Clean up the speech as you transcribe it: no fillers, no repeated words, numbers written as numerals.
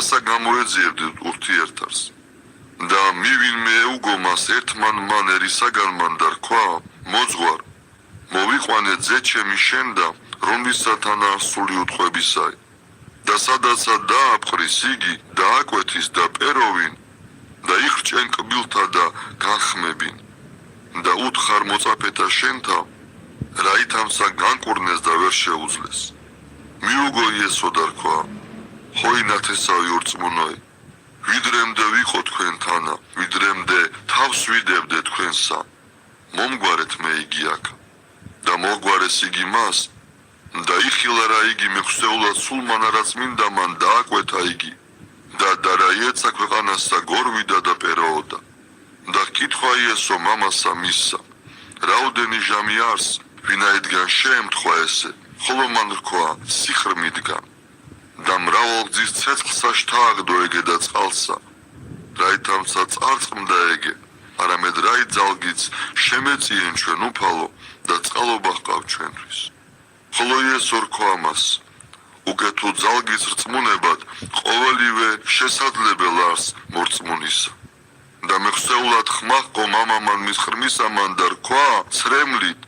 რასა გამოეძიებდით ურთიერთარს და მივინმე ეუგო მას ერთმან ერისაგან მან და რქვა მოძღვარ მოვიყვანე ძე ჩემი შენ და რომლისათან არ სული უთხვებისაი და სადაცა დააფხრის იგი დააკვეთის და პეროვინ და იხრჭენ კბილთა და განხმებინ და უთხარ მოწაფეთა შენთა რაითამსა განკურნეს და ვერ შეუძლეს მიუგო იესო და რქვა ჰოი ნათესავი ურწმუნოი ვიდრემდე ვიყო თქვენთანა ვიდრემდე თავს ვიდებდე თქვენსა მომგვარეთ მე იგი აქ და მოგვარეს იგი მას და იხილა რა იგი მეხსეულად სულმან რაც მინდა მან დააკვეთა იგი და რა იეცა ქვეყანასა გორვიდა და პეროოდა და კითხვა იესო მამასა მისსა რაოდენი ჟამი არს ვინაიდან შეემთხვა ესე ხოლო მან რქვა სიხრ მიდგა და მრავალ გზის ცეცხლსა შთააგდო ეგე და წყალსა რაითამსა წარწყმდა ეგე არამედ რაი ძალგიც შემეწიენ ჩვენ უფალო და წყალობა ჰყავ ჩვენთვის ხოლო იესო რქვა მას უკეთო ძალგის რწმუნებად ყოველივე შესაძლებელ არს მორწმუნისა და მეხსეულად ხმა ჰყო მამამან მის ხრმისამან და რქვა ცრემლით